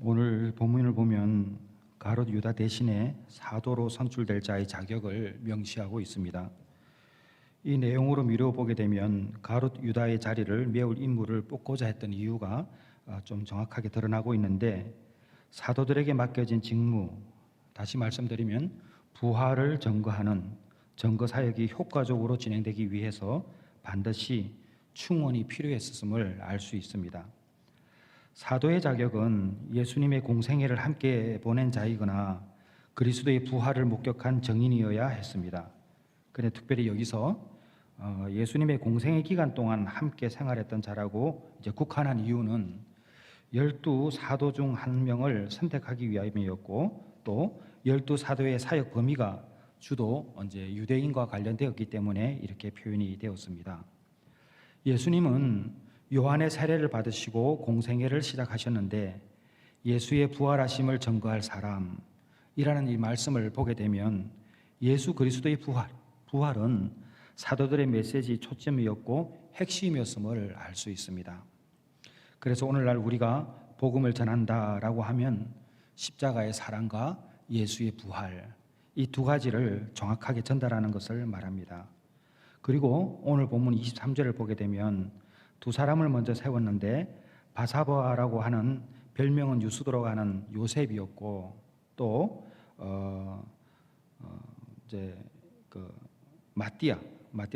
오늘 본문을 보면 가롯 유다 대신에 사도로 선출될 자의 자격을 명시하고 있습니다. 이 내용으로 미뤄보게 되면 가롯 유다의 자리를 메울 인물을 뽑고자 했던 이유가 좀 정확하게 드러나고 있는데, 사도들에게 맡겨진 직무, 다시 말씀드리면 부활을 증거하는 증거 사역이 효과적으로 진행되기 위해서 반드시 충원이 필요했음을 알 수 있습니다. 사도의 자격은 예수님의 공생애를 함께 보낸 자이거나 그리스도의 부활을 목격한 증인이어야 했습니다. 그런데 특별히 여기서 예수님의 공생애 기간 동안 함께 생활했던 자라고 이제 국한한 이유는 12사도 중 한 명을 선택하기 위함이었고, 또 12사도의 사역 범위가 주로 이제 유대인과 관련되었기 때문에 이렇게 표현이 되었습니다. 예수님은 요한의 세례를 받으시고 공생애를 시작하셨는데, 예수의 부활하심을 증거할 사람이라는 이 말씀을 보게 되면 예수 그리스도의 부활은 사도들의 메시지 초점이었고 핵심이었음을 알 수 있습니다. 그래서 오늘날 우리가 복음을 전한다라고 하면 십자가의 사랑과 예수의 부활, 이 두 가지를 정확하게 전달하는 것을 말합니다. 그리고 오늘 본문 23절을 보게 되면 두 사람을 먼저 세웠는데, 바사바라고 하는 별명은 유수도라고 하는 요셉이었고, 또 이제 그 마띠아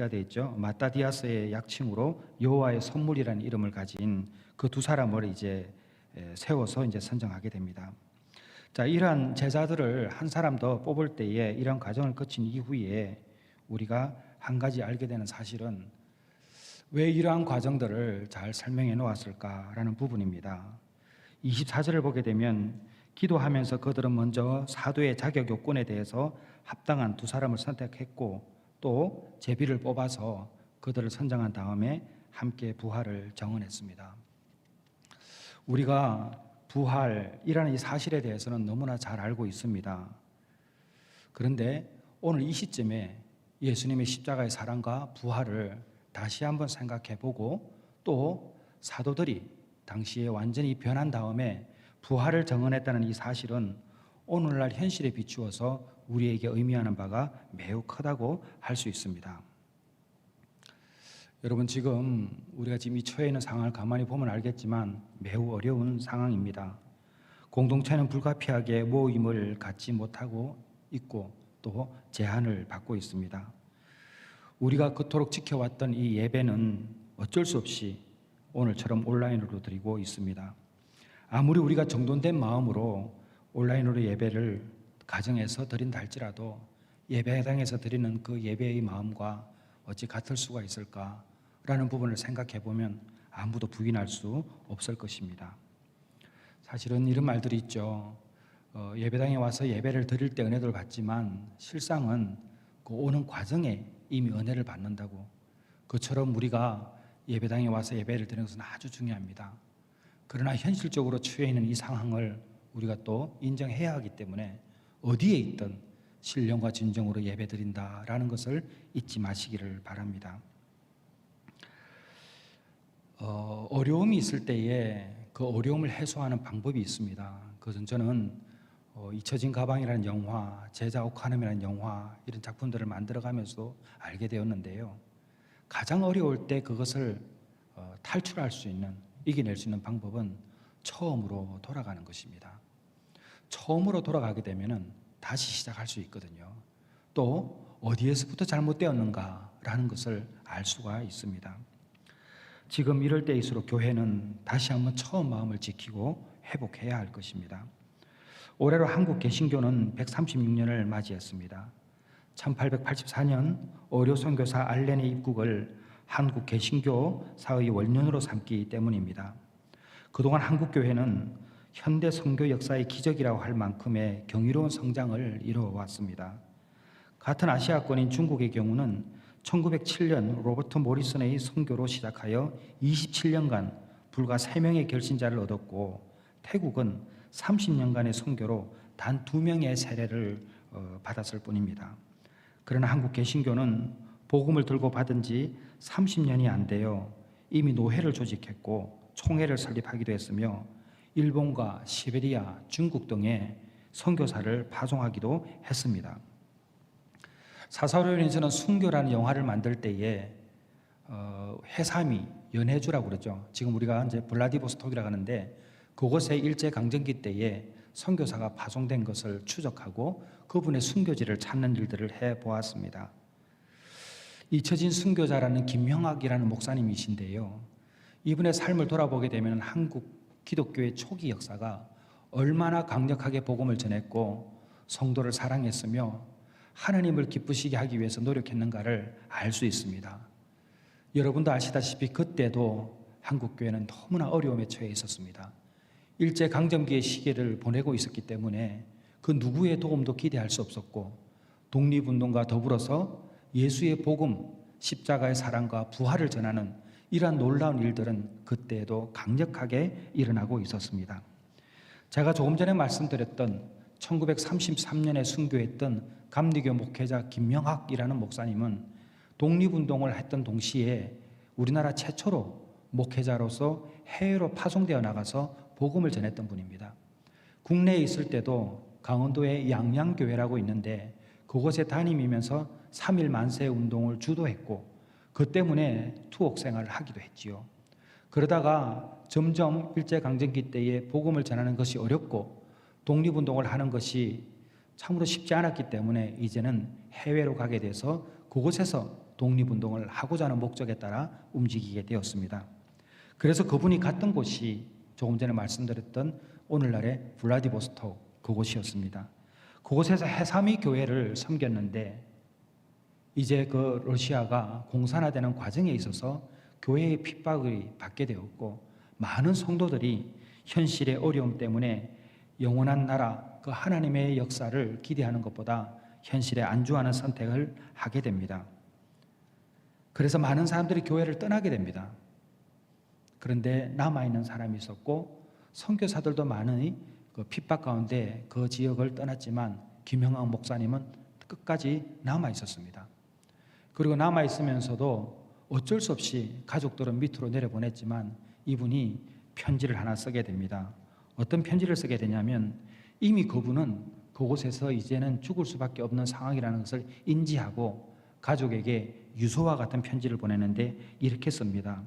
돼 있죠. 마따디아스의 약칭으로 여호와의 선물이라는 이름을 가진 그 두 사람을 이제 세워서 이제 선정하게 됩니다. 자, 이러한 제자들을 한 사람 더 뽑을 때에 이런 과정을 거친 이후에 우리가 한 가지 알게 되는 사실은 왜 이러한 과정들을 잘 설명해 놓았을까라는 부분입니다. 24절을 보게 되면 기도하면서 그들은 먼저 사도의 자격 요건에 대해서 합당한 두 사람을 선택했고, 또 제비를 뽑아서 그들을 선정한 다음에 함께 부활을 정언했습니다. 우리가 부활이라는 이 사실에 대해서는 너무나 잘 알고 있습니다. 그런데 오늘 이 시점에 예수님의 십자가의 사랑과 부활을 다시 한번 생각해보고, 또 사도들이 당시에 완전히 변한 다음에 부활을 증언했다는 이 사실은 오늘날 현실에 비추어서 우리에게 의미하는 바가 매우 크다고 할 수 있습니다. 여러분, 지금 우리가 지금 이 처해 있는 상황을 가만히 보면 알겠지만 매우 어려운 상황입니다. 공동체는 불가피하게 모임을 갖지 못하고 있고, 또 제한을 받고 있습니다. 우리가 그토록 지켜왔던 이 예배는 어쩔 수 없이 오늘처럼 온라인으로 드리고 있습니다. 아무리 우리가 정돈된 마음으로 온라인으로 예배를 가정에서 드린다 할지라도 예배당에서 드리는 그 예배의 마음과 어찌 같을 수가 있을까라는 부분을 생각해 보면 아무도 부인할 수 없을 것입니다. 사실은 이런 말들이 있죠. 예배당에 와서 예배를 드릴 때 은혜를 받지만 실상은 그 오는 과정에 이미 은혜를 받는다고. 그처럼 우리가 예배당에 와서 예배를 드리는 것은 아주 중요합니다. 그러나 현실적으로 처해 있는 이 상황을 우리가 또 인정해야 하기 때문에 어디에 있든 신령과 진정으로 예배 드린다라는 것을 잊지 마시기를 바랍니다. 어려움이 있을 때에 그 어려움을 해소하는 방법이 있습니다. 그것은 저는 잊혀진 가방이라는 영화, 제자 오카넴이라는 영화, 이런 작품들을 만들어가면서 알게 되었는데요. 가장 어려울 때 그것을 탈출할 수 있는, 이겨낼 수 있는 방법은 처음으로 돌아가는 것입니다. 처음으로 돌아가게 되면 다시 시작할 수 있거든요. 또 어디에서부터 잘못되었는가라는 것을 알 수가 있습니다. 지금 이럴 때일수록 교회는 다시 한번 처음 마음을 지키고 회복해야 할 것입니다. 올해로 한국 개신교는 136년을 맞이했습니다. 1884년 어료 선교사 알렌의 입국을 한국 개신교사의 원년으로 삼기 때문입니다. 그동안 한국 교회는 현대 선교 역사의 기적이라고 할 만큼의 경이로운 성장을 이루어왔습니다. 같은 아시아권인 중국의 경우는 1907년 로버트 모리슨의 선교로 시작하여 27년간 불과 3명의 결신자를 얻었고, 태국은 30년간의 선교로 단 2명의 세례를 받았을 뿐입니다. 그러나 한국 개신교는 복음을 들고 받은 지 30년이 안 되어 이미 노회를 조직했고 총회를 설립하기도 했으며 일본과 시베리아, 중국 등에 선교사를 파송하기도 했습니다. 사사로니에서는 순교라는 영화를 만들 때에 해삼이 연해주라고 그러죠. 지금 우리가 이제 블라디보스톡이라고 하는데 그곳에 일제 강점기 때에 선교사가 파송된 것을 추적하고 그분의 순교지를 찾는 일들을 해 보았습니다. 잊혀진 순교자라는 김형학이라는 목사님이신데요. 이분의 삶을 돌아보게 되면 한국 기독교의 초기 역사가 얼마나 강력하게 복음을 전했고 성도를 사랑했으며 하나님을 기쁘시게 하기 위해서 노력했는가를 알 수 있습니다. 여러분도 아시다시피 그때도 한국교회는 너무나 어려움에 처해 있었습니다. 일제강점기의 시기를 보내고 있었기 때문에 그 누구의 도움도 기대할 수 없었고 독립운동과 더불어서 예수의 복음, 십자가의 사랑과 부활을 전하는 이러한 놀라운 일들은 그때에도 강력하게 일어나고 있었습니다. 제가 조금 전에 말씀드렸던 1933년에 순교했던 감리교 목회자 김명학이라는 목사님은 독립운동을 했던 동시에 우리나라 최초로 목회자로서 해외로 파송되어 나가서 복음을 전했던 분입니다. 국내에 있을 때도 강원도에 양양교회라고 있는데 그곳에 담임이면서 3.1 만세 운동을 주도했고 그 때문에 투옥 생활을 하기도 했지요. 그러다가 점점 일제강점기 때에 복음을 전하는 것이 어렵고 독립운동을 하는 것이 참으로 쉽지 않았기 때문에 이제는 해외로 가게 돼서 그곳에서 독립운동을 하고자 하는 목적에 따라 움직이게 되었습니다. 그래서 그분이 갔던 곳이 조금 전에 말씀드렸던 오늘날의 블라디보스톡 그곳이었습니다. 그곳에서 해삼이 교회를 섬겼는데 이제 그 러시아가 공산화되는 과정에 있어서 교회의 핍박을 받게 되었고 많은 성도들이 현실의 어려움 때문에 영원한 나라 그 하나님의 역사를 기대하는 것보다 현실에 안주하는 선택을 하게 됩니다. 그래서 많은 사람들이 교회를 떠나게 됩니다. 그런데 남아있는 사람이 있었고 선교사들도 많은 그 핍박 가운데 그 지역을 떠났지만 김형학 목사님은 끝까지 남아 있었습니다. 그리고 남아 있으면서도 어쩔 수 없이 가족들은 밑으로 내려보냈지만 이분이 편지를 하나 쓰게 됩니다. 어떤 편지를 쓰게 되냐면 이미 그분은 그곳에서 이제는 죽을 수밖에 없는 상황이라는 것을 인지하고 가족에게 유서와 같은 편지를 보내는데 이렇게 씁니다.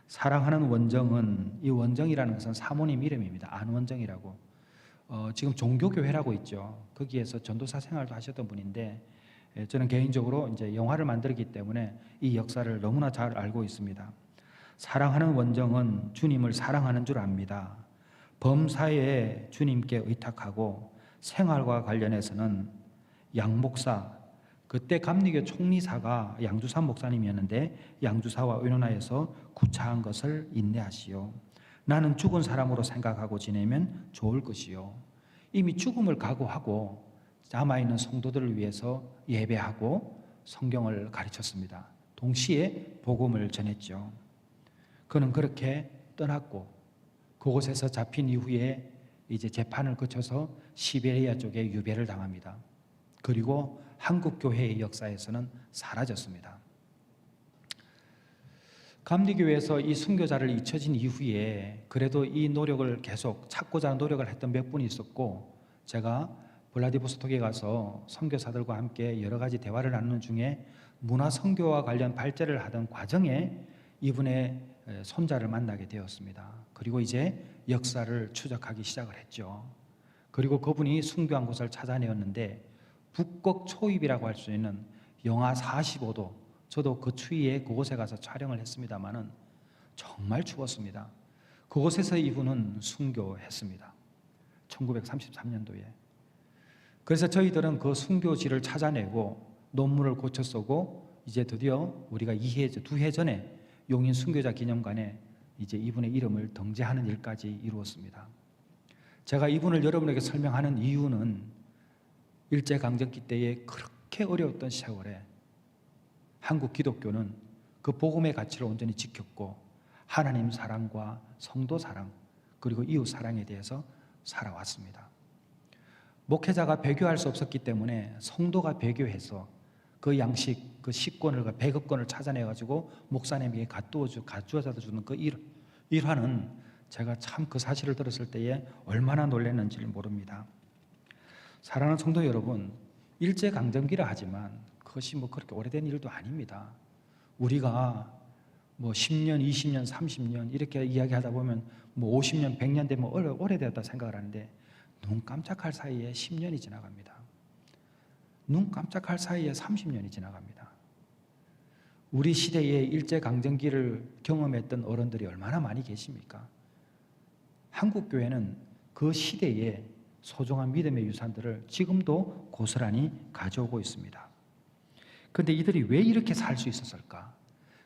사랑하는 원정은, 이 원정이라는 것은 사모님 이름입니다. 안원정이라고. 지금 종교교회라고 있죠. 거기에서 전도사 생활도 하셨던 분인데 저는 개인적으로 이제 영화를 만들기 때문에 이 역사를 너무나 잘 알고 있습니다. 사랑하는 원정은 주님을 사랑하는 줄 압니다. 범사에 주님께 의탁하고 생활과 관련해서는 양 목사, 그때 감리교 총리사가 양주사 목사님이었는데 양주사와 의논하여서 구차한 것을 인내하시오. 나는 죽은 사람으로 생각하고 지내면 좋을 것이요. 이미 죽음을 각오하고 남아있는 성도들을 위해서 예배하고 성경을 가르쳤습니다. 동시에 복음을 전했죠. 그는 그렇게 떠났고 그곳에서 잡힌 이후에 이제 재판을 거쳐서 시베리아 쪽에 유배를 당합니다. 그리고 한국 교회의 역사에서는 사라졌습니다. 감리교회에서 이 순교자를 잊혀진 이후에 그래도 이 노력을 계속 찾고자 노력을 했던 몇 분이 있었고 제가 블라디보스톡에 가서 선교사들과 함께 여러 가지 대화를 나누는 중에 문화 선교와 관련 발제를 하던 과정에 이분의 손자를 만나게 되었습니다. 그리고 이제 역사를 추적하기 시작을 했죠. 그리고 그분이 순교한 곳을 찾아내었는데 북극 초입이라고 할 수 있는 영하 45도, 저도 그 추위에 그곳에 가서 촬영을 했습니다마는 정말 추웠습니다. 그곳에서 이분은 순교했습니다. 1933년도에. 그래서 저희들은 그 순교지를 찾아내고 논문을 고쳐 쓰고 이제 드디어 우리가 2해 전에 용인 순교자 기념관에 이제 이분의 이름을 등재하는 일까지 이루었습니다. 제가 이분을 여러분에게 설명하는 이유는 일제강점기 때에 그렇게 어려웠던 세월에 한국 기독교는 그 복음의 가치를 온전히 지켰고 하나님 사랑과 성도 사랑 그리고 이웃 사랑에 대해서 살아왔습니다. 목회자가 배교할 수 없었기 때문에 성도가 배교해서 그 양식, 그 식권을, 그 배급권을 찾아내가지고 목사님에게 가주어져 주는 그 일화는 제가 참 그 사실을 들었을 때에 얼마나 놀랐는지를 모릅니다. 사랑하는 성도 여러분, 일제강점기라 하지만 그것이 그렇게 오래된 일도 아닙니다. 우리가 10년, 20년, 30년 이렇게 이야기하다 보면 50년, 100년 되면 오래되었다 생각을 하는데 눈 깜짝할 사이에 10년이 지나갑니다. 눈 깜짝할 사이에 30년이 지나갑니다. 우리 시대의 일제강점기를 경험했던 어른들이 얼마나 많이 계십니까? 한국교회는 그 시대의 소중한 믿음의 유산들을 지금도 고스란히 가져오고 있습니다. 그런데 이들이 왜 이렇게 살 수 있었을까?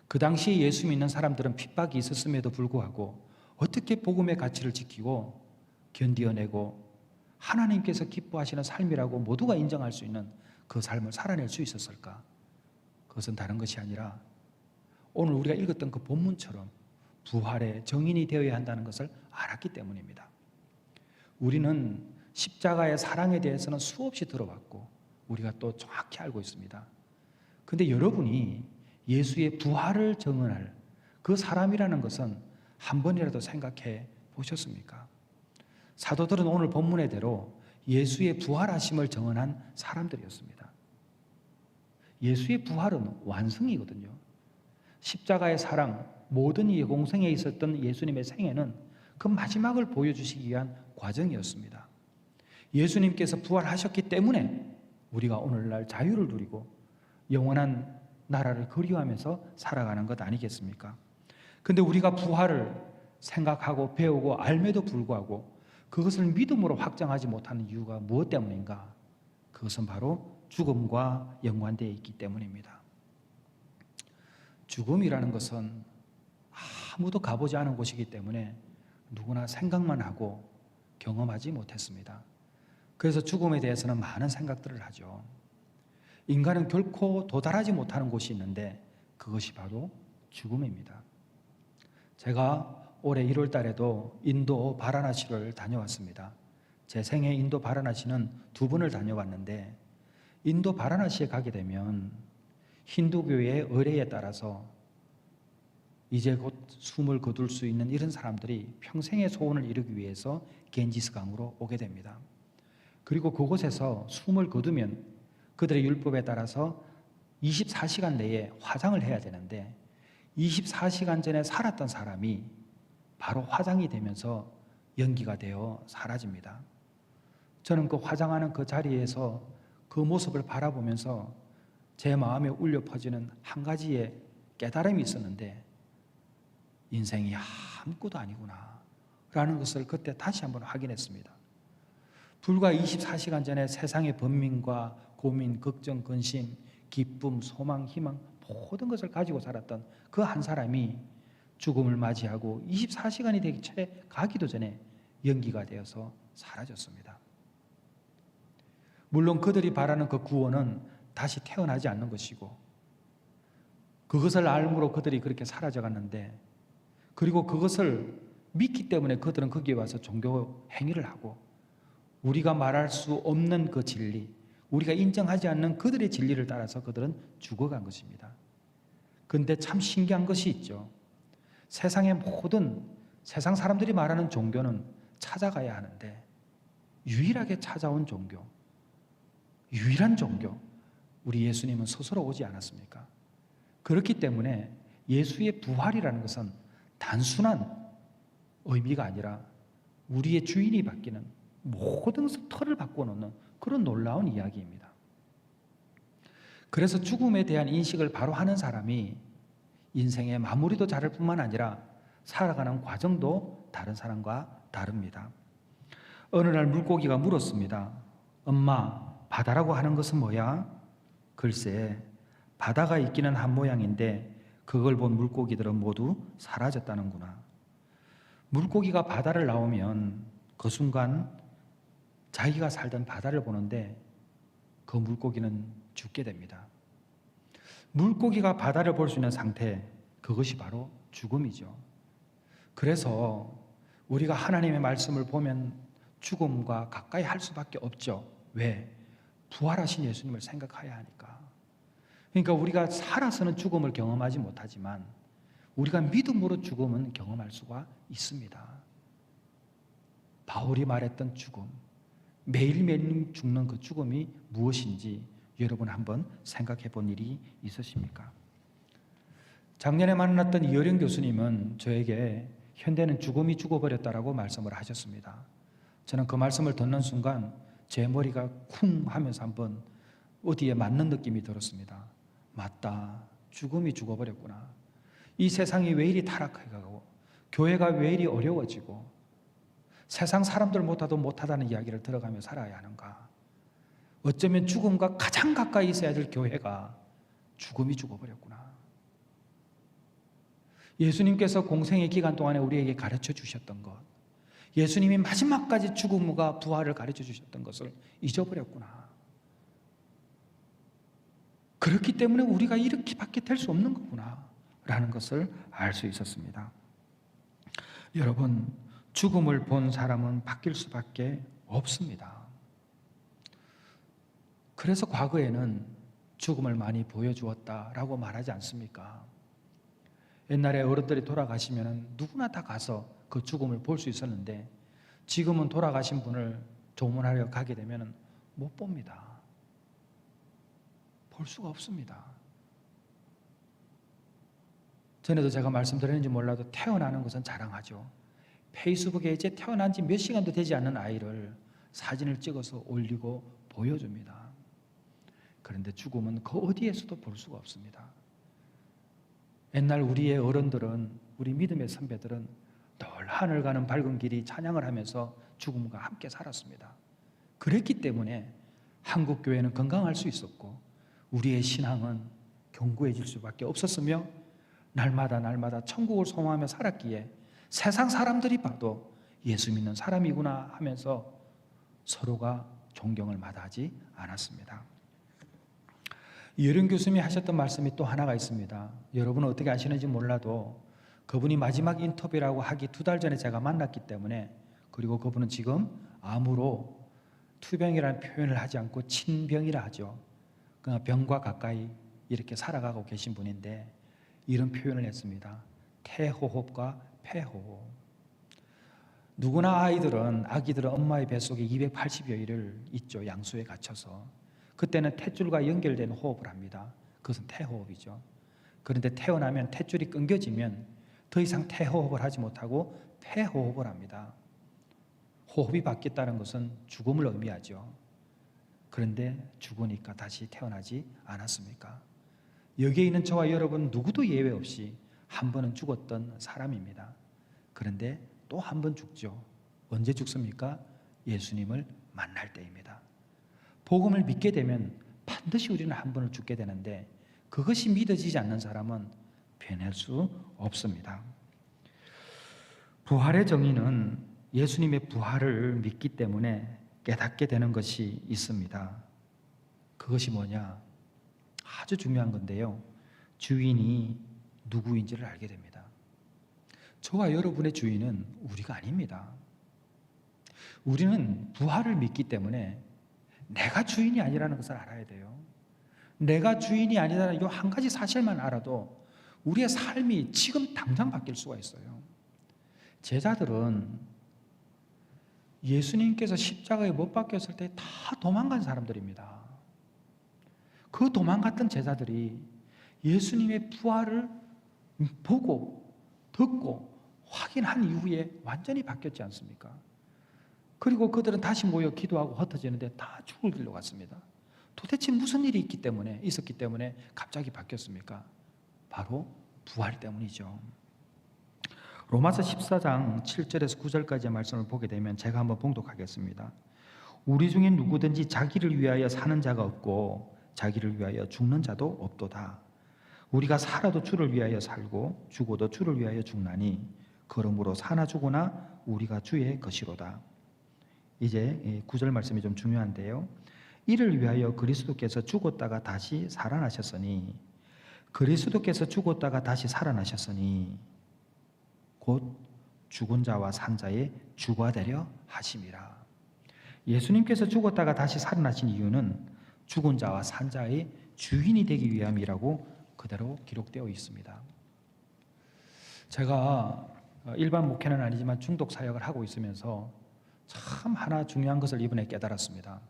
그 당시에 예수 믿는 사람들은 핍박이 있었음에도 불구하고 어떻게 복음의 가치를 지키고 견디어내고 하나님께서 기뻐하시는 삶이라고 모두가 인정할 수 있는 그 삶을 살아낼 수 있었을까? 그것은 다른 것이 아니라 오늘 우리가 읽었던 그 본문처럼 부활의 정인이 되어야 한다는 것을 알았기 때문입니다. 우리는 십자가의 사랑에 대해서는 수없이 들어봤고 우리가 또 정확히 알고 있습니다. 그런데 여러분이 예수의 부활을 증언할 그 사람이라는 것은 한 번이라도 생각해 보셨습니까? 사도들은 오늘 본문의 대로 예수의 부활하심을 증언한 사람들이었습니다. 예수의 부활은 완성이거든요. 십자가의 사랑, 모든 이 공생에 있었던 예수님의 생애는 그 마지막을 보여주시기 위한 과정이었습니다. 예수님께서 부활하셨기 때문에 우리가 오늘날 자유를 누리고 영원한 나라를 그리워하면서 살아가는 것 아니겠습니까? 근데 우리가 부활을 생각하고 배우고 알매도 불구하고 그것을 믿음으로 확정하지 못하는 이유가 무엇 때문인가? 그것은 바로 죽음과 연관되어 있기 때문입니다. 죽음이라는 것은 아무도 가보지 않은 곳이기 때문에 누구나 생각만 하고 경험하지 못했습니다. 그래서 죽음에 대해서는 많은 생각들을 하죠. 인간은 결코 도달하지 못하는 곳이 있는데 그것이 바로 죽음입니다. 제가 올해 1월 달에도 인도 바라나시를 다녀왔습니다. 제 생애 인도 바라나시는 2번을 다녀왔는데 인도 바라나시에 가게 되면 힌두교의 의례에 따라서 이제 곧 숨을 거둘 수 있는 이런 사람들이 평생의 소원을 이루기 위해서 겐지스 강으로 오게 됩니다. 그리고 그곳에서 숨을 거두면 그들의 율법에 따라서 24시간 내에 화장을 해야 되는데 24시간 전에 살았던 사람이 바로 화장이 되면서 연기가 되어 사라집니다. 저는 그 화장하는 그 자리에서 그 모습을 바라보면서 제 마음에 울려 퍼지는 한 가지의 깨달음이 있었는데 인생이 아무것도 아니구나 라는 것을 그때 다시 한번 확인했습니다. 불과 24시간 전에 세상의 번민과 고민, 걱정, 근심, 기쁨, 소망, 희망 모든 것을 가지고 살았던 그 한 사람이 죽음을 맞이하고 24시간이 되기 채 가기도 전에 연기가 되어서 사라졌습니다. 물론 그들이 바라는 그 구원은 다시 태어나지 않는 것이고 그것을 알므로 그들이 그렇게 사라져갔는데 그리고 그것을 믿기 때문에 그들은 거기에 와서 종교 행위를 하고 우리가 말할 수 없는 그 진리, 우리가 인정하지 않는 그들의 진리를 따라서 그들은 죽어간 것입니다. 그런데 참 신기한 것이 있죠. 세상의 모든 세상 사람들이 말하는 종교는 찾아가야 하는데 유일하게 찾아온 종교, 유일한 종교, 우리 예수님은 스스로 오지 않았습니까? 그렇기 때문에 예수의 부활이라는 것은 단순한 의미가 아니라 우리의 주인이 바뀌는 모든 틀을 바꿔놓는 그런 놀라운 이야기입니다. 그래서 죽음에 대한 인식을 바로 하는 사람이 인생의 마무리도 잘할 뿐만 아니라 살아가는 과정도 다른 사람과 다릅니다. 어느 날 물고기가 물었습니다. 엄마, 바다라고 하는 것은 뭐야? 글쎄, 바다가 있기는 한 모양인데 그걸 본 물고기들은 모두 사라졌다는구나. 물고기가 바다를 나오면 그 순간 자기가 살던 바다를 보는데 그 물고기는 죽게 됩니다. 물고기가 바다를 볼 수 있는 상태, 그것이 바로 죽음이죠. 그래서 우리가 하나님의 말씀을 보면 죽음과 가까이 할 수밖에 없죠. 왜? 부활하신 예수님을 생각해야 하니까. 그러니까 우리가 살아서는 죽음을 경험하지 못하지만 우리가 믿음으로 죽음은 경험할 수가 있습니다. 바울이 말했던 죽음, 매일매일 죽는 그 죽음이 무엇인지 여러분 한번 생각해 본 일이 있으십니까? 작년에 만났던 이어령 교수님은 저에게 현대는 죽음이 죽어버렸다라고 말씀을 하셨습니다. 저는 그 말씀을 듣는 순간 제 머리가 쿵 하면서 한번 어디에 맞는 느낌이 들었습니다. 맞다. 죽음이 죽어버렸구나. 이 세상이 왜 이리 타락해가고 교회가 왜 이리 어려워지고 세상 사람들보다도 못하다는 이야기를 들어가며 살아야 하는가. 어쩌면 죽음과 가장 가까이 있어야 될 교회가 죽음이 죽어버렸구나. 예수님께서 공생의 기간 동안에 우리에게 가르쳐 주셨던 것, 예수님이 마지막까지 죽음과 부활을 가르쳐 주셨던 것을 잊어버렸구나. 그렇기 때문에 우리가 이렇게밖에 될 수 없는 거구나 라는 것을 알 수 있었습니다. 여러분, 죽음을 본 사람은 바뀔 수밖에 없습니다. 그래서 과거에는 죽음을 많이 보여주었다라고 말하지 않습니까? 옛날에 어른들이 돌아가시면 누구나 다 가서 그 죽음을 볼 수 있었는데 지금은 돌아가신 분을 조문하려 가게 되면 못 봅니다. 볼 수가 없습니다. 전에도 제가 말씀드렸는지 몰라도 태어나는 것은 자랑하죠. 페이스북에 이제 태어난 지 몇 시간도 되지 않는 아이를 사진을 찍어서 올리고 보여줍니다. 그런데 죽음은 그 어디에서도 볼 수가 없습니다. 옛날 우리의 어른들은, 우리 믿음의 선배들은 늘 하늘 가는 밝은 길이 찬양을 하면서 죽음과 함께 살았습니다. 그랬기 때문에 한국교회는 건강할 수 있었고 우리의 신앙은 견고해질 수밖에 없었으며 날마다 천국을 소망하며 살았기에 세상 사람들이 봐도 예수 믿는 사람이구나 하면서 서로가 존경을 마다하지 않았습니다. 이어령 교수님이 하셨던 말씀이 또 하나가 있습니다. 여러분은 어떻게 아시는지 몰라도 그분이 마지막 인터뷰라고 하기 2달 전에 제가 만났기 때문에, 그리고 그분은 지금 암으로 투병이라는 표현을 하지 않고 친병이라 하죠. 그러나 병과 가까이 이렇게 살아가고 계신 분인데 이런 표현을 했습니다. 태호흡과 폐호흡. 누구나 아기들은 엄마의 뱃속에 280여일을 있죠. 양수에 갇혀서. 그때는 탯줄과 연결된 호흡을 합니다. 그것은 태호흡이죠. 그런데 태어나면 탯줄이 끊겨지면 더 이상 태호흡을 하지 못하고 폐호흡을 합니다. 호흡이 바뀌었다는 것은 죽음을 의미하죠. 그런데 죽으니까 다시 태어나지 않았습니까? 여기에 있는 저와 여러분 누구도 예외 없이 한 번은 죽었던 사람입니다. 그런데 또 한 번 죽죠. 언제 죽습니까? 예수님을 만날 때입니다. 복음을 믿게 되면 반드시 우리는 한 번을 죽게 되는데 그것이 믿어지지 않는 사람은 변할 수 없습니다. 부활의 정의는 예수님의 부활을 믿기 때문에 깨닫게 되는 것이 있습니다. 그것이 뭐냐? 아주 중요한 건데요. 주인이 누구인지를 알게 됩니다. 저와 여러분의 주인은 우리가 아닙니다. 우리는 부활을 믿기 때문에 내가 주인이 아니라는 것을 알아야 돼요. 내가 주인이 아니라는 이 한 가지 사실만 알아도 우리의 삶이 지금 당장 바뀔 수가 있어요. 제자들은 예수님께서 십자가에 못 박혔을 때 다 도망간 사람들입니다. 그 도망갔던 제자들이 예수님의 부활을 보고 듣고 확인한 이후에 완전히 바뀌었지 않습니까? 그리고 그들은 다시 모여 기도하고 흩어지는데 다 죽을 길로 갔습니다. 도대체 무슨 일이 있었기 때문에 갑자기 바뀌었습니까? 바로 부활 때문이죠. 로마서 14장 7절에서 9절까지의 말씀을 보게 되면 제가 한번 봉독하겠습니다. 우리 중에 누구든지 자기를 위하여 사는 자가 없고 자기를 위하여 죽는 자도 없도다. 우리가 살아도 주를 위하여 살고 죽어도 주를 위하여 죽나니 그러므로 사나 죽으나 우리가 주의 것이로다. 이제 9절 말씀이 좀 중요한데요. 이를 위하여 그리스도께서 죽었다가 다시 살아나셨으니 그리스도께서 죽었다가 다시 살아나셨으니 곧 죽은 자와 산 자의 주가 되려 하심이라. 예수님께서 죽었다가 다시 살아나신 이유는 죽은 자와 산 자의 주인이 되기 위함이라고 그대로 기록되어 있습니다. 제가 일반 목회는 아니지만 중독 사역을 하고 있으면서 참 하나 중요한 것을 이번에 깨달았습니다.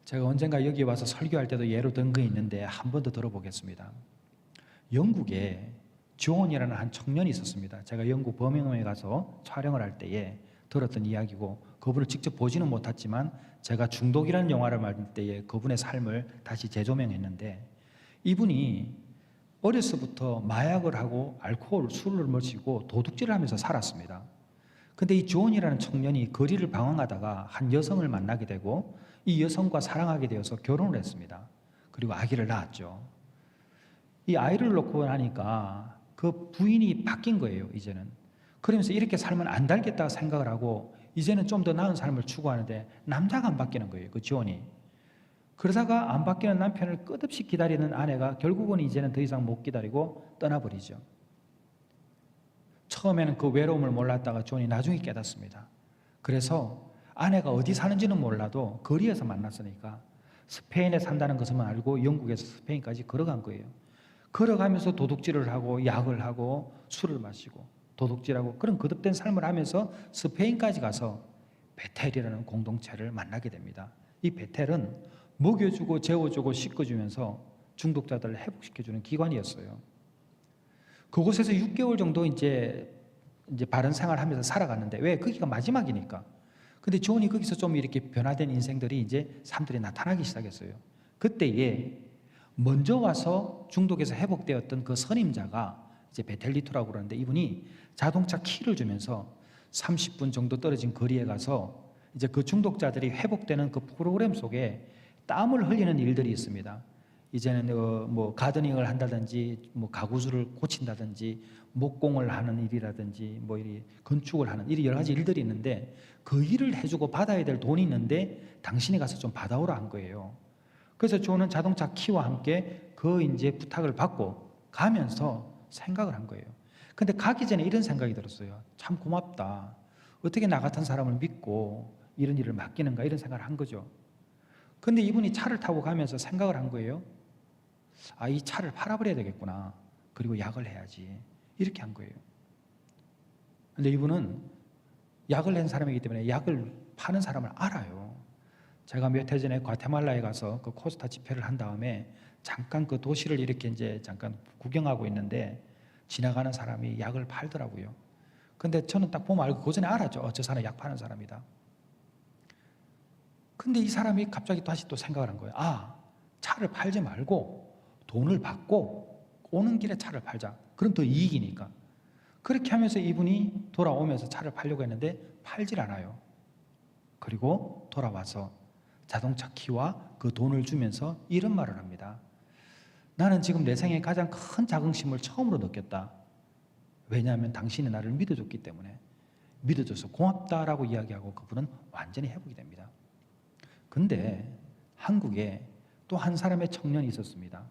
제가 언젠가 여기 와서 설교할 때도 예로 든 거 있는데 한 번 더 들어보겠습니다. 영국에 존이라는 한 청년이 있었습니다. 제가 영국 버밍엄에 가서 촬영을 할 때에 들었던 이야기고, 그분을 직접 보지는 못했지만 제가 중독이라는 영화를 만들 때에 그분의 삶을 다시 재조명했는데, 이분이 어려서부터 마약을 하고 알코올, 술을 마시고 도둑질을 하면서 살았습니다. 근데 이 존이라는 청년이 거리를 방황하다가 한 여성을 만나게 되고 이 여성과 사랑하게 되어서 결혼을 했습니다. 그리고 아기를 낳았죠. 이 아이를 놓고 나니까 그 부인이 바뀐 거예요, 이제는. 그러면서 이렇게 살면 안 되겠다고 생각을 하고 이제는 좀 더 나은 삶을 추구하는데 남자가 안 바뀌는 거예요, 그 존이. 그러다가 안 바뀌는 남편을 끝없이 기다리는 아내가 결국은 이제는 더 이상 못 기다리고 떠나버리죠. 처음에는 그 외로움을 몰랐다가 존이 나중에 깨닫습니다. 그래서 아내가 어디 사는지는 몰라도 거리에서 만났으니까 스페인에 산다는 것만 알고 영국에서 스페인까지 걸어간 거예요. 걸어가면서 도둑질을 하고 약을 하고 술을 마시고 도둑질하고 그런 거듭된 삶을 하면서 스페인까지 가서 베텔이라는 공동체를 만나게 됩니다. 이 베텔은 먹여주고 재워주고 씻어주면서 중독자들을 회복시켜주는 기관이었어요. 그곳에서 6개월 정도 이제 바른 생활하면서 살아갔는데, 왜? 거기가 마지막이니까. 근데 존이 거기서 좀 이렇게 변화된 인생들이 이제 사람들이 나타나기 시작했어요. 그때에 먼저 와서 중독에서 회복되었던 그 선임자가 이제 베텔리토라고 그러는데, 이분이 자동차 키를 주면서 30분 정도 떨어진 거리에 가서 이제 그 중독자들이 회복되는 그 프로그램 속에 땀을 흘리는 일들이 있습니다. 이제는 뭐 가드닝을 한다든지 뭐 가구수를 고친다든지 목공을 하는 일이라든지 뭐 이 건축을 하는 일이 여러 가지 일들이 있는데, 그 일을 해주고 받아야 될 돈이 있는데 당신이 가서 좀 받아오라 한 거예요. 그래서 존은 자동차 키와 함께 그 이제 부탁을 받고 가면서 생각을 한 거예요. 근데 가기 전에 이런 생각이 들었어요. 참 고맙다. 어떻게 나 같은 사람을 믿고 이런 일을 맡기는가, 이런 생각을 한 거죠. 근데 이분이 차를 타고 가면서 생각을 한 거예요. 아, 이 차를 팔아버려야 되겠구나. 그리고 약을 해야지. 이렇게 한 거예요. 근데 이분은 약을 낸 사람이기 때문에 약을 파는 사람을 알아요. 제가 몇 해 전에 과테말라에 가서 그 코스타 집회를 한 다음에 잠깐 그 도시를 이렇게 이제 잠깐 구경하고 있는데 지나가는 사람이 약을 팔더라고요. 근데 저는 딱 보면 알고 그 전에 알았죠. 저 사람 약 파는 사람이다. 근데 이 사람이 갑자기 다시 또 생각을 한 거예요. 아, 차를 팔지 말고 돈을 받고 오는 길에 차를 팔자. 그럼 더 이익이니까. 그렇게 하면서 이분이 돌아오면서 차를 팔려고 했는데 팔질 않아요. 그리고 돌아와서 자동차 키와 그 돈을 주면서 이런 말을 합니다. 나는 지금 내 생에 가장 큰 자긍심을 처음으로 느꼈다. 왜냐하면 당신이 나를 믿어줬기 때문에. 믿어줘서 고맙다라고 이야기하고 그분은 완전히 회복이 됩니다. 근데 한국에 또 한 사람의 청년이 있었습니다.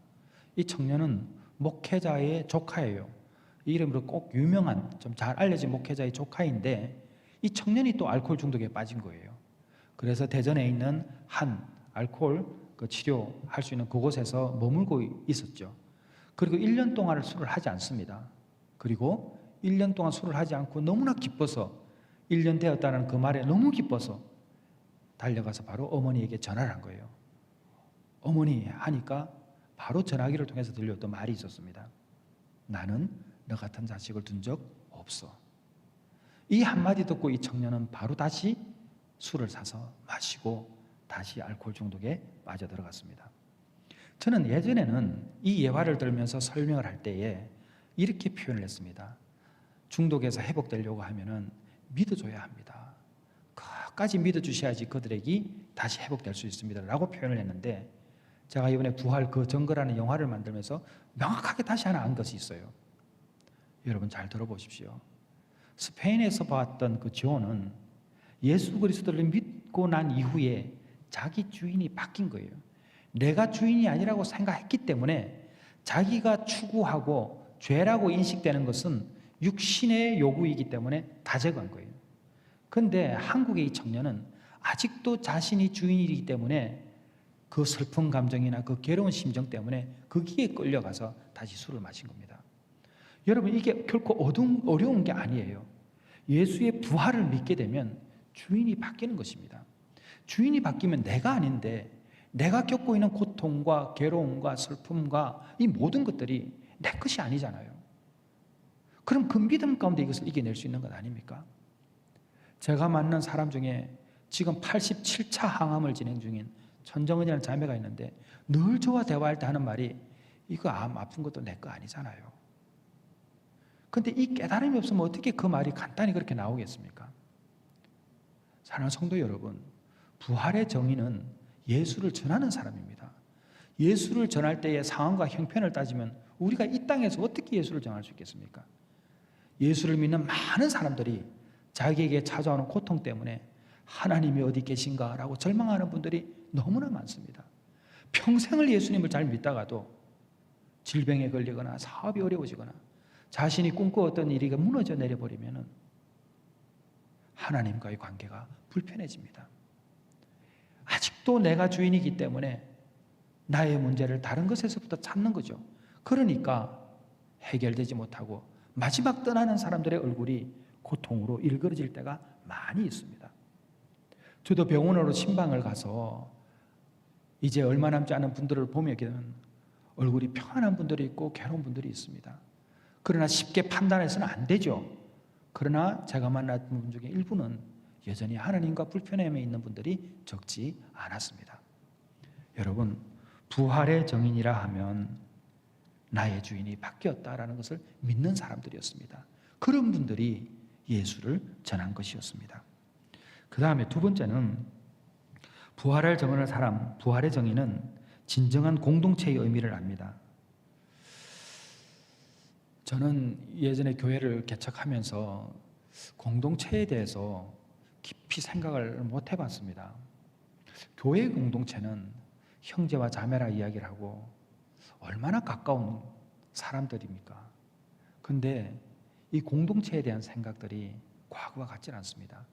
이 청년은 목회자의 조카예요. 이 이름으로 꼭 유명한 좀 잘 알려진 목회자의 조카인데, 이 청년이 또 알코올 중독에 빠진 거예요. 그래서 대전에 있는 한 알코올 그 치료할 수 있는 그곳에서 머물고 있었죠. 그리고 1년 동안 술을 하지 않습니다. 그리고 1년 동안 술을 하지 않고 너무나 기뻐서 1년 되었다는 그 말에 너무 기뻐서 달려가서 바로 어머니에게 전화를 한 거예요. 어머니 하니까 바로 전화기를 통해서 들려왔던 말이 있었습니다. 나는 너 같은 자식을 둔 적 없어. 이 한마디 듣고 이 청년은 바로 다시 술을 사서 마시고 다시 알코올 중독에 빠져들어갔습니다. 저는 예전에는 이 예화를 들으면서 설명을 할 때에 이렇게 표현을 했습니다. 중독에서 회복되려고 하면은 믿어줘야 합니다. 끝까지 믿어주셔야지 그들에게 다시 회복될 수 있습니다 라고 표현을 했는데, 제가 이번에 부활 그 증거라는 영화를 만들면서 명확하게 다시 하나 안 것이 있어요. 여러분 잘 들어보십시오. 스페인에서 봤던 그 존은 예수 그리스도를 믿고 난 이후에 자기 주인이 바뀐 거예요. 내가 주인이 아니라고 생각했기 때문에 자기가 추구하고 죄라고 인식되는 것은 육신의 요구이기 때문에 다 제거한 거예요. 그런데 한국의 이 청년은 아직도 자신이 주인이기 때문에 그 슬픈 감정이나 그 괴로운 심정 때문에 거기에 끌려가서 다시 술을 마신 겁니다. 여러분, 이게 결코 어려운 게 아니에요. 예수의 부활을 믿게 되면 주인이 바뀌는 것입니다. 주인이 바뀌면 내가 아닌데 내가 겪고 있는 고통과 괴로움과 슬픔과 이 모든 것들이 내 것이 아니잖아요. 그럼 그 믿음 가운데 이것을 이겨낼 수 있는 것 아닙니까? 제가 만난 사람 중에 지금 87차 항암을 진행 중인 천정은이라는 자매가 있는데 늘 저와 대화할 때 하는 말이 이거 암 아픈 것도 내 거 아니잖아요. 근데 이 깨달음이 없으면 어떻게 그 말이 간단히 그렇게 나오겠습니까? 사랑하는 성도 여러분, 부활의 정의는 예수를 전하는 사람입니다. 예수를 전할 때의 상황과 형편을 따지면 우리가 이 땅에서 어떻게 예수를 전할 수 있겠습니까? 예수를 믿는 많은 사람들이 자기에게 찾아오는 고통 때문에 하나님이 어디 계신가 라고 절망하는 분들이 너무나 많습니다. 평생을 예수님을 잘 믿다가도 질병에 걸리거나 사업이 어려워지거나 자신이 꿈꿔왔던 일이 무너져 내려버리면 하나님과의 관계가 불편해집니다. 아직도 내가 주인이기 때문에 나의 문제를 다른 것에서부터 찾는 거죠. 그러니까 해결되지 못하고 마지막 떠나는 사람들의 얼굴이 고통으로 일그러질 때가 많이 있습니다. 저도 병원으로 신방을 가서 이제 얼마 남지 않은 분들을 보면 얼굴이 평안한 분들이 있고 괴로운 분들이 있습니다. 그러나 쉽게 판단해서는 안 되죠. 그러나 제가 만났던 분 중에 일부는 여전히 하나님과 불편함에 있는 분들이 적지 않았습니다. 여러분, 부활의 정인이라 하면 나의 주인이 바뀌었다라는 것을 믿는 사람들이었습니다. 그런 분들이 예수를 전한 것이었습니다. 그 다음에 두 번째는 부활을 정의하는 사람, 부활의 정의는 진정한 공동체의 의미를 압니다. 저는 예전에 교회를 개척하면서 공동체에 대해서 깊이 생각을 못 해봤습니다. 교회 공동체는 형제와 자매라 이야기를 하고 얼마나 가까운 사람들입니까? 근데 이 공동체에 대한 생각들이 과거와 같지는 않습니다.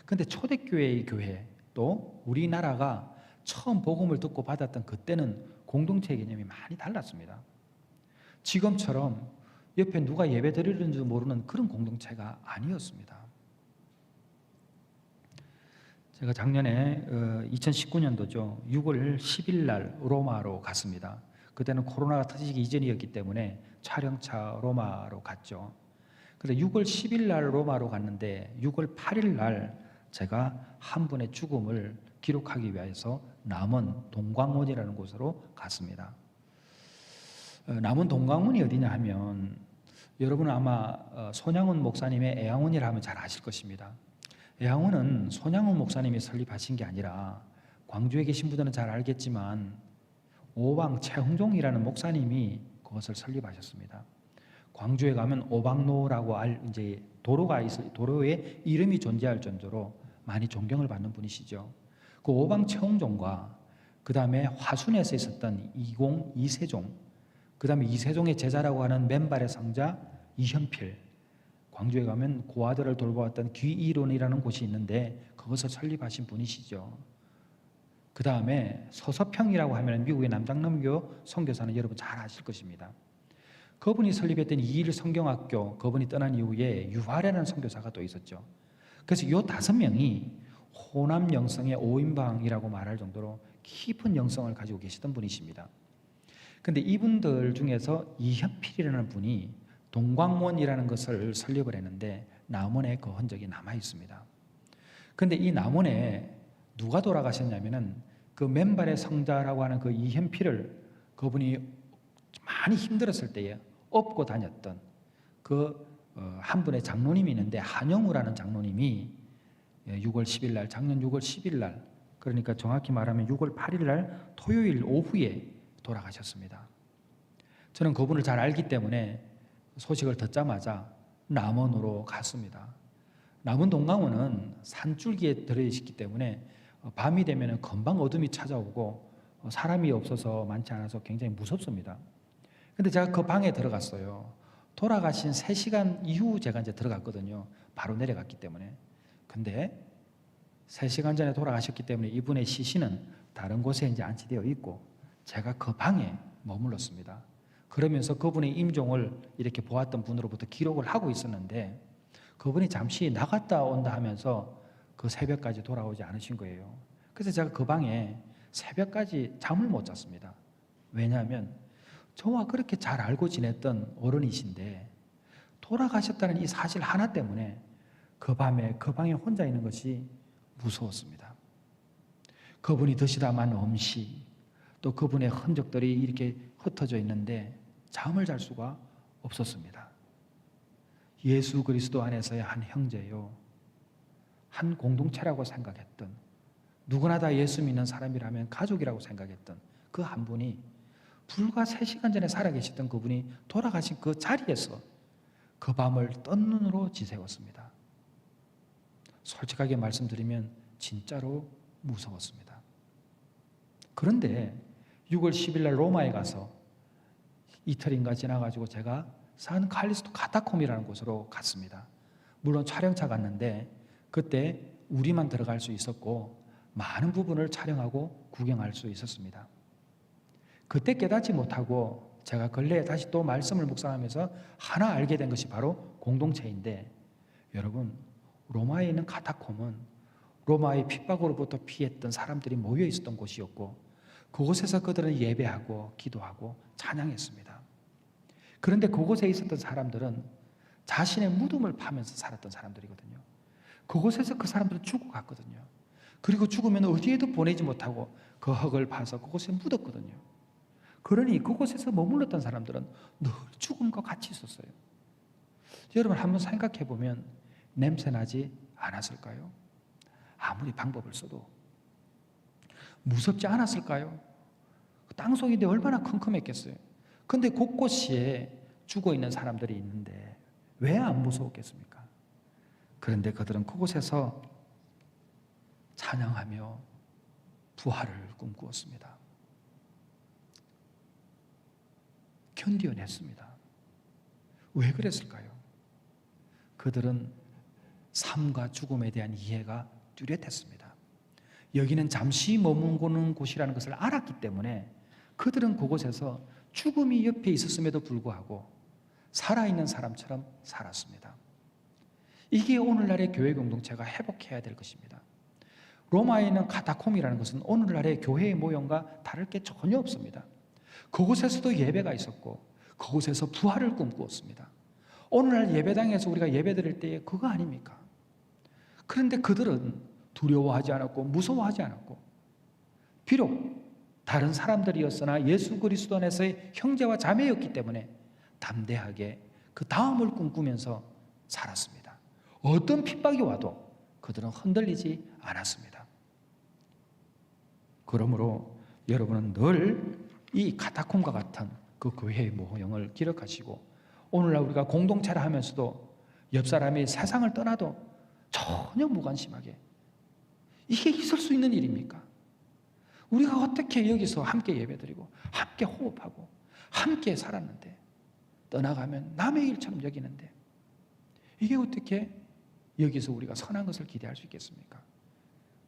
근데 초대교회의 교회 또 우리나라가 처음 복음을 듣고 받았던 그때는 공동체의 개념이 많이 달랐습니다. 지금처럼 옆에 누가 예배 드리는지 모르는 그런 공동체가 아니었습니다. 제가 작년에 2019년도죠. 6월 10일 날 로마로 갔습니다. 그때는 코로나가 터지기 이전이었기 때문에 촬영차 로마로 갔죠. 그래서 6월 10일 날 로마로 갔는데 6월 8일 날 제가 한 분의 죽음을 기록하기 위해서 남원 동광원이라는 곳으로 갔습니다. 남원 동광원이 어디냐 하면 여러분은 아마 손양훈 목사님의 애양원이라 하면 잘 아실 것입니다. 애양원은 손양훈 목사님이 설립하신 게 아니라 광주에 계신 분들은 잘 알겠지만 오방 최흥종이라는 목사님이 그것을 설립하셨습니다. 광주에 가면 오방로라고 이제 도로에 이름이 존재할 정도로 많이 존경을 받는 분이시죠. 그 오방 최흥종과 그 다음에 화순에서 있었던 이세종, 그 다음에 이세종의 제자라고 하는 맨발의 성자 이현필, 광주에 가면 고아들을 돌보았던 귀이론이라는 곳이 있는데 그것을 설립하신 분이시죠. 그 다음에 서서평이라고 하면 미국의 남장남교 선교사는 여러분 잘 아실 것입니다. 그분이 설립했던 이일 성경학교, 그분이 떠난 이후에 유화라는 선교사가 또 있었죠. 그래서 이 5명이 호남 영성의 5인방이라고 말할 정도로 깊은 영성을 가지고 계시던 분이십니다. 근데 이분들 중에서 이현필이라는 분이 동광원이라는 것을 설립을 했는데 남원에 그 흔적이 남아 있습니다. 근데 이 남원에 누가 돌아가셨냐면은 그 맨발의 성자라고 하는 그 이현필을 그분이 많이 힘들었을 때에 업고 다녔던 그 한 분의 장로님이 있는데 한영우라는 장로님이 6월 10일 날, 작년 6월 10일 날, 그러니까 정확히 말하면 6월 8일 날 토요일 오후에 돌아가셨습니다. 저는 그분을 잘 알기 때문에 소식을 듣자마자 남원으로 갔습니다. 남원 동강원은 산줄기에 들어있기 때문에 밤이 되면 금방 어둠이 찾아오고 사람이 없어서 많지 않아서 굉장히 무섭습니다. 근데 제가 그 방에 들어갔어요. 돌아가신 3시간 이후 제가 이제 들어갔거든요. 바로 내려갔기 때문에. 근데 3시간 전에 돌아가셨기 때문에 이분의 시신은 다른 곳에 이제 안치되어 있고 제가 그 방에 머물렀습니다. 그러면서 그분의 임종을 이렇게 보았던 분으로부터 기록을 하고 있었는데 그분이 잠시 나갔다 온다 하면서 그 새벽까지 돌아오지 않으신 거예요. 그래서 제가 그 방에 새벽까지 잠을 못 잤습니다. 왜냐하면 저와 그렇게 잘 알고 지냈던 어른이신데 돌아가셨다는 이 사실 하나 때문에 그 밤에 그 방에 혼자 있는 것이 무서웠습니다. 그분이 드시다만 음식, 또 그분의 흔적들이 이렇게 흩어져 있는데 잠을 잘 수가 없었습니다. 예수 그리스도 안에서의 한 형제요, 한 공동체라고 생각했던, 누구나 다 예수 믿는 사람이라면 가족이라고 생각했던 그 한 분이 불과 3시간 전에 살아계셨던 그분이 돌아가신 그 자리에서 그 밤을 뜬 눈으로 지새웠습니다. 솔직하게 말씀드리면 진짜로 무서웠습니다. 그런데 6월 10일 날 로마에 가서 이틀인가 지나가지고 제가 산 칼리스토 카타콤이라는 곳으로 갔습니다. 물론 촬영차 갔는데 그때 우리만 들어갈 수 있었고 많은 부분을 촬영하고 구경할 수 있었습니다. 그때 깨닫지 못하고 제가 근래에 다시 또 말씀을 묵상하면서 하나 알게 된 것이 바로 공동체인데, 여러분, 로마에 있는 카타콤은 로마의 핍박으로부터 피했던 사람들이 모여 있었던 곳이었고 그곳에서 그들은 예배하고 기도하고 찬양했습니다. 그런데 그곳에 있었던 사람들은 자신의 무덤을 파면서 살았던 사람들이거든요. 그곳에서 그 사람들은 죽어갔거든요. 그리고 죽으면 어디에도 보내지 못하고 그 흙을 파서 그곳에 묻었거든요. 그러니 그곳에서 머물렀던 사람들은 늘 죽음과 같이 있었어요. 여러분 한번 생각해 보면 냄새나지 않았을까요? 아무리 방법을 써도. 무섭지 않았을까요? 땅속인데 얼마나 컴컴했겠어요. 근데 곳곳에 죽어있는 사람들이 있는데 왜 안 무서웠겠습니까? 그런데 그들은 그곳에서 찬양하며 부활을 꿈꾸었습니다. 견뎌냈습니다. 왜 그랬을까요? 그들은 삶과 죽음에 대한 이해가 뚜렷했습니다. 여기는 잠시 머무는 곳이라는 것을 알았기 때문에 그들은 그곳에서 죽음이 옆에 있었음에도 불구하고 살아있는 사람처럼 살았습니다. 이게 오늘날의 교회 공동체가 회복해야 될 것입니다. 로마에 있는 카타콤이라는 것은 오늘날의 교회의 모형과 다를 게 전혀 없습니다. 그곳에서도 예배가 있었고 그곳에서 부활을 꿈꾸었습니다. 오늘날 예배당에서 우리가 예배드릴 때에 그거 아닙니까? 그런데 그들은 두려워하지 않았고 무서워하지 않았고, 비록 다른 사람들이었으나 예수 그리스도 안에서의 형제와 자매였기 때문에 담대하게 그 다음을 꿈꾸면서 살았습니다. 어떤 핍박이 와도 그들은 흔들리지 않았습니다. 그러므로 여러분은 늘 이 카타콤과 같은 그 교회의 모형을 기억하시고, 오늘날 우리가 공동체를 하면서도 옆 사람이 세상을 떠나도 전혀 무관심하게, 이게 있을 수 있는 일입니까? 우리가 어떻게 여기서 함께 예배드리고 함께 호흡하고 함께 살았는데 떠나가면 남의 일처럼 여기는데 이게 어떻게 여기서 우리가 선한 것을 기대할 수 있겠습니까?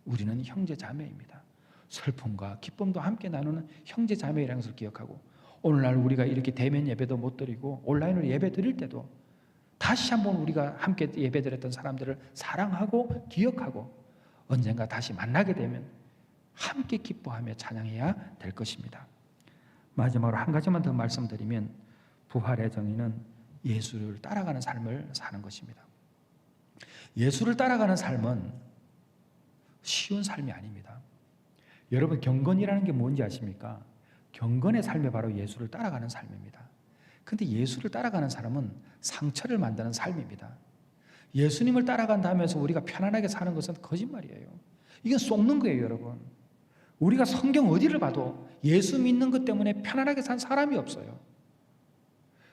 우리는 형제 자매입니다. 슬픔과 기쁨도 함께 나누는 형제 자매라는 것을 기억하고, 오늘날 우리가 이렇게 대면 예배도 못 드리고 온라인으로 예배 드릴 때도 다시 한번 우리가 함께 예배 드렸던 사람들을 사랑하고 기억하고 언젠가 다시 만나게 되면 함께 기뻐하며 찬양해야 될 것입니다. 마지막으로 한 가지만 더 말씀드리면, 부활의 정의는 예수를 따라가는 삶을 사는 것입니다. 예수를 따라가는 삶은 쉬운 삶이 아닙니다. 여러분, 경건이라는 게 뭔지 아십니까? 경건의 삶이 바로 예수를 따라가는 삶입니다. 그런데 예수를 따라가는 사람은 상처를 만드는 삶입니다. 예수님을 따라간다 하면서 우리가 편안하게 사는 것은 거짓말이에요. 이건 속는 거예요, 여러분. 우리가 성경 어디를 봐도 예수 믿는 것 때문에 편안하게 산 사람이 없어요.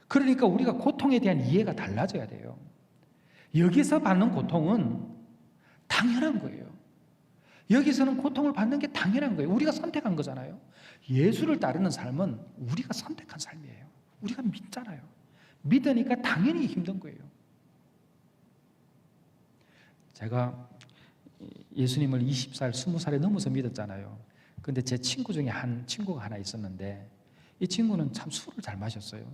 그러니까 우리가 고통에 대한 이해가 달라져야 돼요. 여기서 받는 고통은 당연한 거예요. 여기서는 고통을 받는 게 당연한 거예요. 우리가 선택한 거잖아요. 예수를 따르는 삶은 우리가 선택한 삶이에요. 우리가 믿잖아요. 믿으니까 당연히 힘든 거예요. 제가 예수님을 20살, 20살에 넘어서 믿었잖아요. 근데 제 친구 중에 한 친구가 하나 있었는데 이 친구는 참 술을 잘 마셨어요.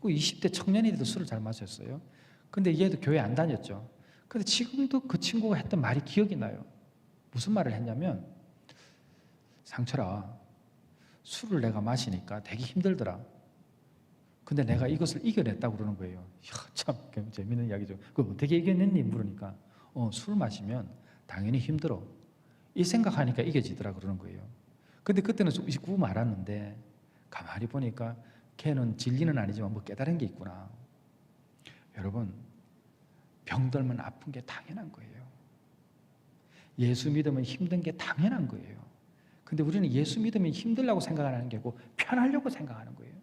그 20대 청년이 돼도 술을 잘 마셨어요. 근데 얘도 교회 안 다녔죠. 근데 지금도 그 친구가 했던 말이 기억이 나요. 무슨 말을 했냐면, 상철아, 술을 내가 마시니까 되게 힘들더라. 근데 내가 이것을 이겨냈다고 그러는 거예요. 이야, 참 재밌는 이야기죠. 그걸 어떻게 이겨냈니? 물으니까 술 마시면 당연히 힘들어. 이 생각하니까 이겨지더라 그러는 거예요. 근데 그때는 구구 말았는데 가만히 보니까 걔는 진리는 아니지만 뭐 깨달은 게 있구나. 여러분, 병들면 아픈 게 당연한 거예요. 예수 믿으면 힘든 게 당연한 거예요. 근데 우리는 예수 믿으면 힘들라고 생각하는 게 아니고 편하려고 생각하는 거예요.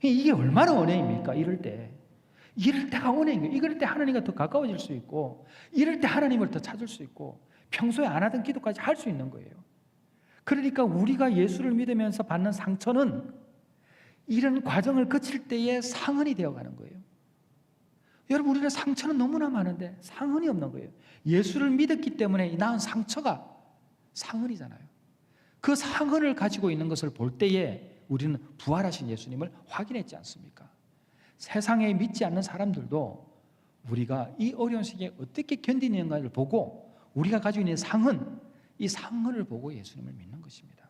이게 얼마나 은혜입니까? 이럴 때가 은혜인 거예요. 이럴 때 하나님과 더 가까워질 수 있고, 이럴 때 하나님을 더 찾을 수 있고, 평소에 안 하던 기도까지 할 수 있는 거예요. 그러니까 우리가 예수를 믿으면서 받는 상처는 이런 과정을 거칠 때의 상흔이 되어가는 거예요. 여러분, 우리는 상처는 너무나 많은데 상흔이 없는 거예요. 예수를 믿었기 때문에 낳은 상처가 상흔이잖아요. 그 상흔을 가지고 있는 것을 볼 때에 우리는 부활하신 예수님을 확인했지 않습니까? 세상에 믿지 않는 사람들도 우리가 이 어려운 시기에 어떻게 견디는가를 보고 우리가 가지고 있는 상흔, 이 상흔을 보고 예수님을 믿는 것입니다.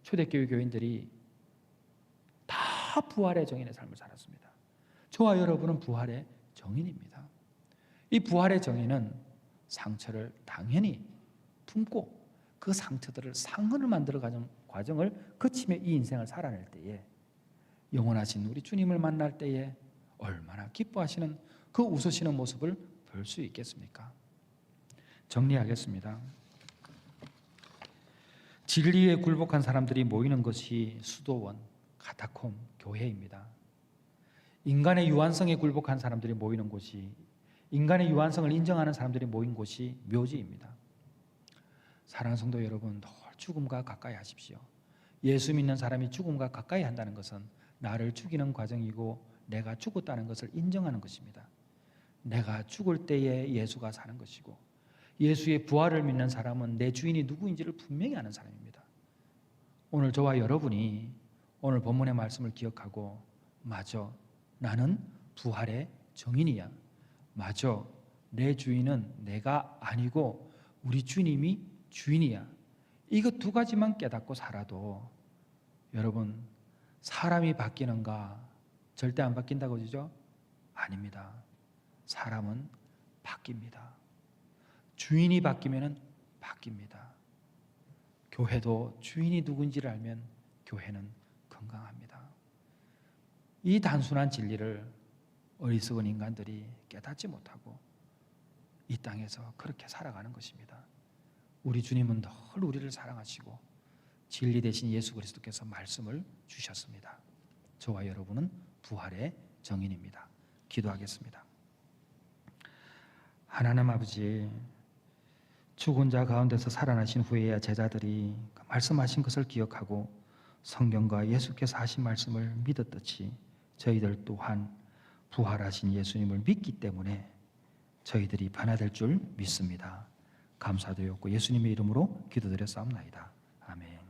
초대교회 교인들이 다 부활의 정인의 삶을 살았습니다. 저와 여러분은 부활의 정인입니다. 이 부활의 정인은 상처를 당연히 품고 그 상처들을 상흔을 만들어가는 과정을 거치며 이 인생을 살아낼 때에 영원하신 우리 주님을 만날 때에 얼마나 기뻐하시는 그 웃으시는 모습을 볼 수 있겠습니까? 정리하겠습니다. 진리에 굴복한 사람들이 모이는 것이 수도원, 카타콤, 교회입니다. 인간의 유한성에 굴복한 사람들이 모이는 곳이, 인간의 유한성을 인정하는 사람들이 모인 곳이 묘지입니다. 사랑하는 성도 여러분, 늘 죽음과 가까이 하십시오. 예수 믿는 사람이 죽음과 가까이 한다는 것은 나를 죽이는 과정이고 내가 죽었다는 것을 인정하는 것입니다. 내가 죽을 때에 예수가 사는 것이고 예수의 부활을 믿는 사람은 내 주인이 누구인지를 분명히 아는 사람입니다. 오늘 저와 여러분이 오늘 본문의 말씀을 기억하고, 맞아, 나는 부활의 정인이야. 맞아, 내 주인은 내가 아니고 우리 주님이 주인이야. 이거 두 가지만 깨닫고 살아도 여러분, 사람이 바뀌는가? 절대 안 바뀐다고 그러죠? 아닙니다. 사람은 바뀝니다. 주인이 바뀌면 바뀝니다. 교회도 주인이 누군지를 알면 교회는 건강합니다. 이 단순한 진리를 어리석은 인간들이 깨닫지 못하고 이 땅에서 그렇게 살아가는 것입니다. 우리 주님은 늘 우리를 사랑하시고 진리 대신 예수 그리스도께서 말씀을 주셨습니다. 저와 여러분은 부활의 정인입니다. 기도하겠습니다. 하나님 아버지, 죽은 자 가운데서 살아나신 후에야 제자들이 말씀하신 것을 기억하고 성경과 예수께서 하신 말씀을 믿었듯이 저희들 또한 부활하신 예수님을 믿기 때문에 저희들이 변화될 줄 믿습니다. 감사드렸고 예수님의 이름으로 기도드렸사옵나이다. 아멘.